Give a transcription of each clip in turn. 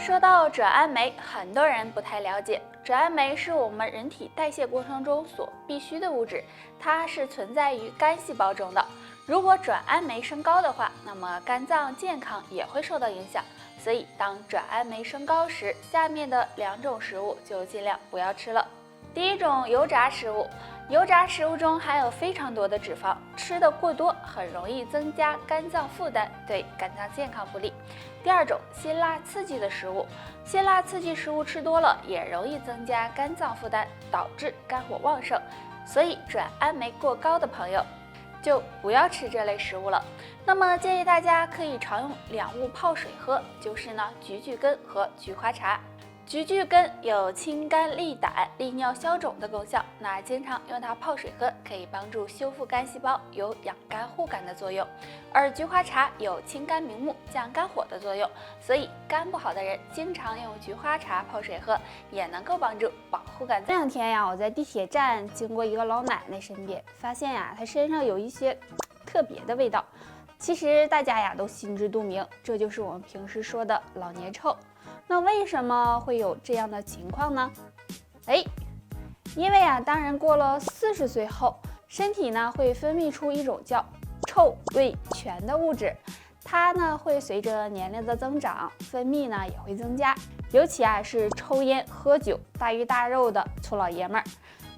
说到转氨酶，很多人不太了解。转氨酶是我们人体代谢过程中所必需的物质，它是存在于肝细胞中的。如果转氨酶升高的话，那么肝脏健康也会受到影响。所以，当转氨酶升高时，下面的2种食物就尽量不要吃了。第一种，油炸食物。油炸食物中含有非常多的脂肪，吃的过多很容易增加肝脏负担，对肝脏健康不利。第二种，辛辣刺激的食物。辛辣刺激食物吃多了也容易增加肝脏负担，导致肝火旺盛。所以转氨酶过高的朋友就不要吃这类食物了。那么建议大家可以常用2物泡水喝，就是呢菊苣根和菊花茶。菊苣根有清肝利胆、利尿消肿的功效，那经常用它泡水喝，可以帮助修复肝细胞，有养肝护肝的作用。而菊花茶有清肝明目、降肝火的作用，所以肝不好的人经常用菊花茶泡水喝，也能够帮助保护肝脏。这2天呀，我在地铁站经过一个老奶奶身边，发现呀，她身上有一些特别的味道。其实大家呀都心知肚明，这就是我们平时说的老年臭。那为什么会有这样的情况呢？因为当人过了40岁后，身体呢会分泌出一种叫臭味醛的物质，它呢会随着年龄的增长，分泌呢也会增加。尤其是抽烟喝酒、大鱼大肉的粗老爷们儿，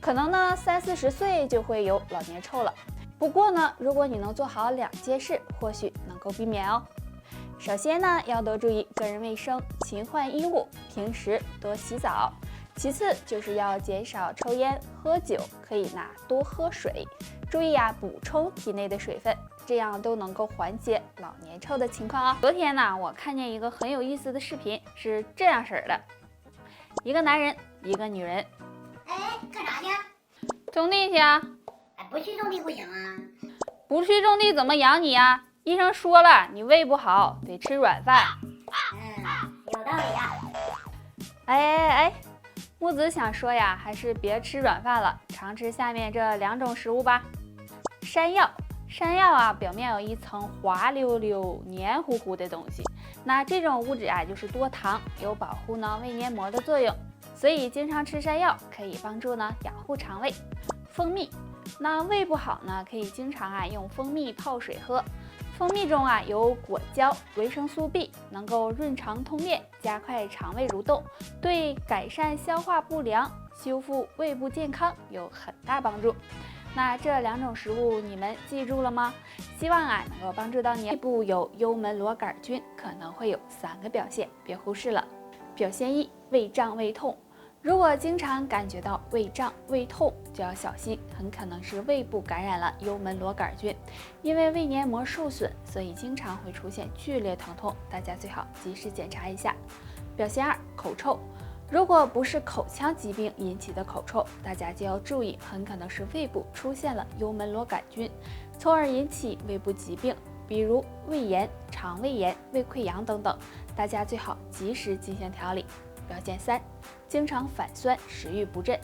可能呢30、40岁就会有老年臭了。不过呢，如果你能做好2件事，或许能够避免哦。首先呢，要多注意个人卫生，勤换衣物，平时多洗澡。其次就是要减少抽烟、喝酒，可以多喝水，注意补充体内的水分，这样都能够缓解老年臭的情况哦。昨天呢，我看见一个很有意思的视频，是这样式的：一个男人，一个女人，干啥去？种地去啊！不去种地不行啊？不去种地怎么养你啊？医生说了，你胃不好，得吃软饭。有道理啊。木子想说呀，还是别吃软饭了，常吃下面这2种食物吧。山药，山药表面有一层滑溜溜、黏糊糊的东西，那这种物质就是多糖，有保护胃黏膜的作用，所以经常吃山药可以帮助养护肠胃。蜂蜜，那胃不好呢，可以经常用蜂蜜泡水喝。蜂蜜中有果胶、维生素 B， 能够润肠通便，加快肠胃蠕动，对改善消化不良、修复胃部健康有很大帮助。那这2种食物你们记住了吗？希望能够帮助到你。胃部有幽门螺杆菌，可能会有3个表现，别忽视了。表现1：胃胀、胃痛。如果经常感觉到胃胀、胃痛，就要小心，很可能是胃部感染了幽门螺杆菌。因为胃黏膜受损，所以经常会出现剧烈疼痛，大家最好及时检查一下。表现2：口臭。如果不是口腔疾病引起的口臭，大家就要注意，很可能是胃部出现了幽门螺杆菌，从而引起胃部疾病，比如胃炎、肠胃炎、胃溃疡等等，大家最好及时进行调理。表现3：经常反酸、食欲不振。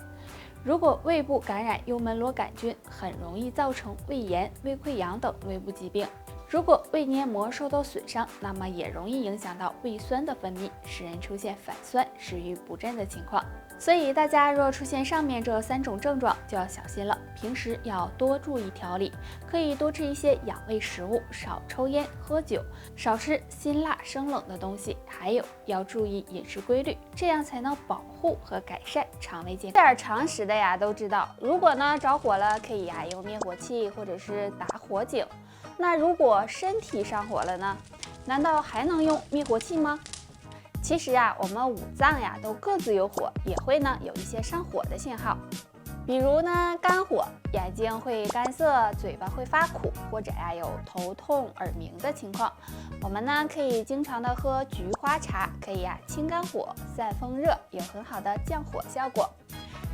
如果胃部感染幽门螺杆菌，很容易造成胃炎、胃溃疡等胃部疾病。如果胃黏膜受到损伤，那么也容易影响到胃酸的分泌，使人出现反酸、食欲不振的情况。所以大家若出现上面这3种症状，就要小心了。平时要多注意调理，可以多吃一些养胃食物，少抽烟喝酒，少吃辛辣生冷的东西，还有要注意饮食规律，这样才能保护和改善肠胃健康。点常识的都知道，如果着火了，可以用灭火器或者是打火警。那如果身体上火了呢？难道还能用灭火器吗？其实我们5脏都各自有火，也会有一些上火的信号。比如肝火，眼睛会干涩，嘴巴会发苦，或者有头痛、耳鸣的情况。我们可以经常的喝菊花茶，可以清肝火、散风热，有很好的降火效果。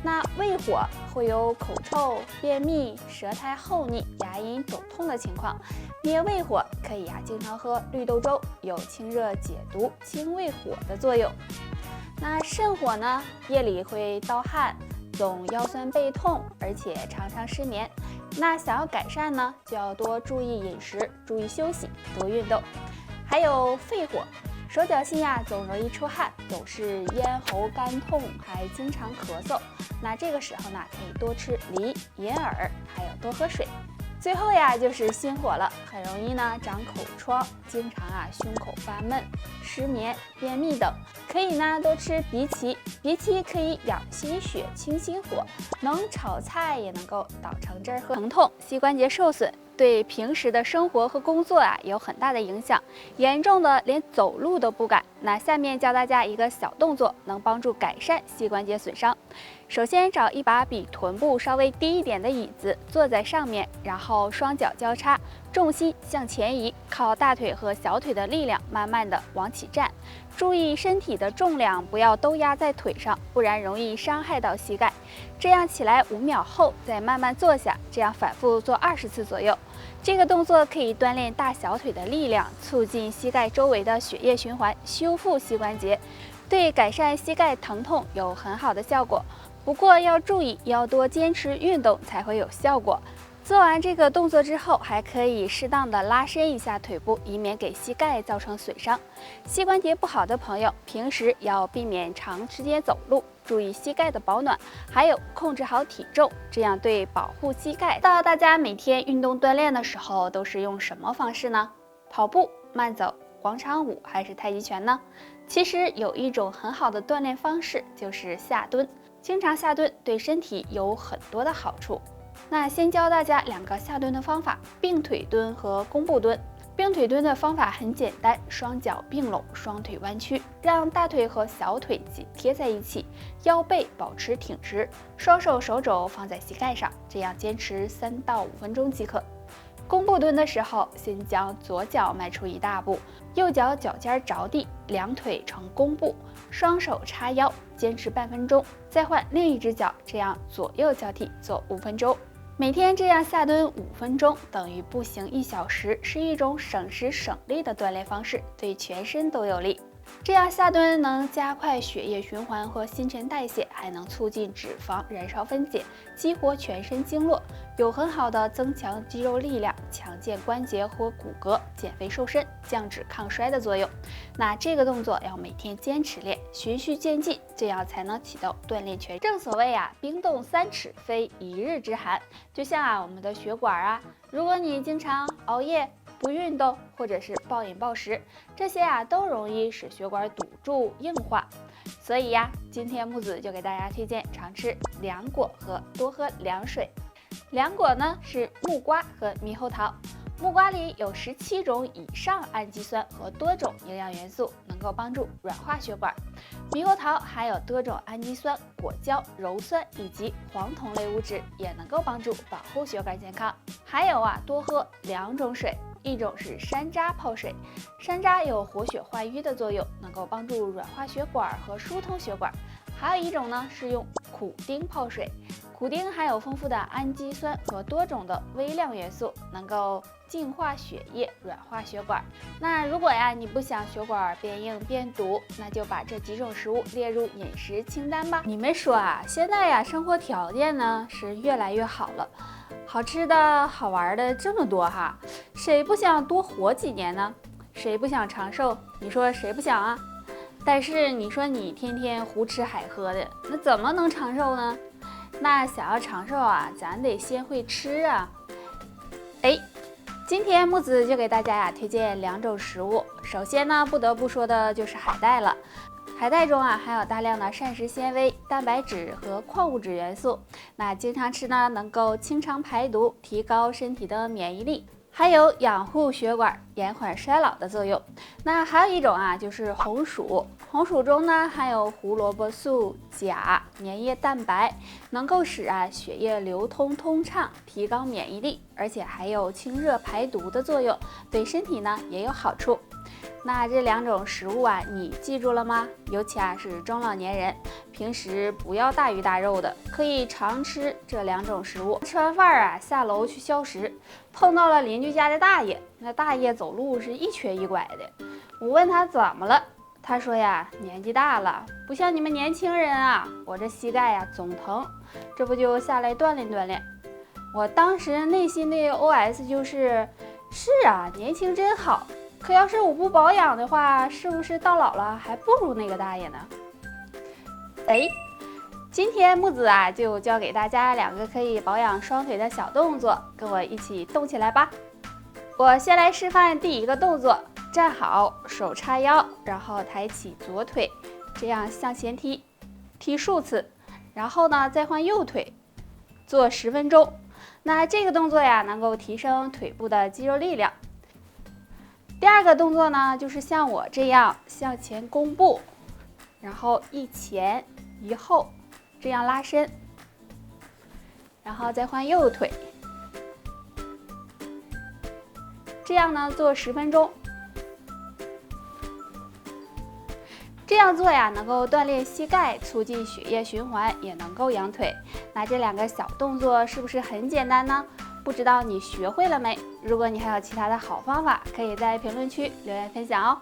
那胃火会有口臭、便秘、舌苔厚腻、牙龈肿痛的情况。灭胃火可以经常喝绿豆粥，有清热解毒、清胃火的作用。那肾火呢，夜里会盗汗，总腰酸背痛，而且常常失眠。那想要改善呢，就要多注意饮食，注意休息，多运动。还有肺火，手脚心呀总容易出汗，总是咽喉干痛，还经常咳嗽。那这个时候呢，可以多吃梨、银耳，还有多喝水。最后呀，就是心火了，很容易呢长口疮，经常胸口发闷、失眠、便秘等。可以呢多吃荸荠，荸荠可以养心血、清心火，能炒菜也能够捣成汁儿喝。疼痛、膝关节受损，对平时的生活和工作有很大的影响，严重的连走路都不敢。那下面教大家一个小动作，能帮助改善膝关节损伤。首先找一把比臀部稍微低一点的椅子，坐在上面，然后双脚交叉，重心向前移，靠大腿和小腿的力量慢慢的往起站。注意身体的重量不要都压在腿上，不然容易伤害到膝盖。这样起来5秒后再慢慢坐下，这样反复做20次左右。这个动作可以锻炼大小腿的力量，促进膝盖周围的血液循环，修复膝关节，对改善膝盖疼痛有很好的效果。不过要注意，要多坚持运动才会有效果。做完这个动作之后，还可以适当的拉伸一下腿部，以免给膝盖造成损伤。膝关节不好的朋友，平时要避免长时间走路，注意膝盖的保暖，还有控制好体重，这样对保护膝盖。不知道大家每天运动锻炼的时候都是用什么方式呢？跑步、慢走、广场舞还是太极拳呢？其实有一种很好的锻炼方式，就是下蹲。经常下蹲对身体有很多的好处。那先教大家2个下蹲的方法：并腿蹲和弓步蹲。并腿蹲的方法很简单，双脚并拢，双腿弯曲，让大腿和小腿紧贴在一起，腰背保持挺直，双手手肘放在膝盖上，这样坚持3到5分钟即可。弓步蹲的时候，先将左脚迈出1大步，右脚脚尖着地，两腿呈弓步，双手叉腰，坚持半分钟，再换另一只脚，这样左右交替做5分钟。每天这样下蹲5分钟，等于步行1小时，是一种省时省力的锻炼方式，对全身都有利。这样下蹲能加快血液循环和新陈代谢，还能促进脂肪燃烧分解，激活全身经络，有很好的增强肌肉力量、强健关节和骨骼、减肥瘦身、降脂抗衰的作用。那这个动作要每天坚持练，循序渐进，这样才能起到锻炼全身。正所谓冰冻3尺非一日之寒。就像我们的血管如果你经常熬夜、不运动或者是暴饮暴食，这些都容易使血管堵住硬化。所以今天木子就给大家推荐常吃凉果和多喝凉水。凉果呢是木瓜和猕猴桃，木瓜里有17种以上氨基酸和多种营养元素，能够帮助软化血管。猕猴桃含有多种氨基酸、果胶、鞣酸以及黄酮类物质，也能够帮助保护血管健康。还有多喝2种水，一种是山楂泡水，山楂有活血化瘀的作用，能够帮助软化血管和疏通血管。还有一种呢是用苦丁泡水，苦丁含有丰富的氨基酸和多种的微量元素，能够净化血液，软化血管。那如果你不想血管变硬变堵，那就把这几种食物列入饮食清单吧。你们说现在生活条件呢是越来越好了，好吃的好玩的这么多谁不想多活几年呢？谁不想长寿？你说谁不想但是你说你天天胡吃海喝的，那怎么能长寿呢？那想要长寿咱得先会吃今天木子就给大家推荐2种食物。首先呢，不得不说的就是海带了。海带中含有大量的膳食纤维、蛋白质和矿物质元素，那经常吃呢，能够清肠排毒，提高身体的免疫力，还有养护血管、延缓衰老的作用。那还有一种就是红薯，红薯中呢含有胡萝卜素、钾、粘液蛋白，能够使血液流通通畅，提高免疫力，而且还有清热排毒的作用，对身体呢也有好处。那这2种食物你记住了吗？尤其是中老年人，平时不要大鱼大肉的，可以常吃这2种食物。吃完饭下楼去消食，碰到了邻居家的大爷，那大爷走路是一瘸一拐的。我问他怎么了，他说年纪大了，不像你们年轻人我这膝盖总疼，这不就下来锻炼锻炼。我当时内心的 OS 就是年轻真好，可要是我不保养的话，是不是到老了还不如那个大爷呢？哎，今天木子啊就教给大家2个可以保养双腿的小动作，跟我一起动起来吧。我先来示范第1个动作，站好，手叉腰，然后抬起左腿，这样向前踢，踢数次，然后呢再换右腿，做10分钟。那这个动作呀，能够提升腿部的肌肉力量。第2个动作呢，就是像我这样向前弓步，然后一前一后，这样拉伸，然后再换右腿，这样呢做10分钟。这样做呀，能够锻炼膝盖，促进血液循环，也能够养腿。那这2个小动作是不是很简单呢？不知道你学会了没？如果你还有其他的好方法，可以在评论区留言分享哦。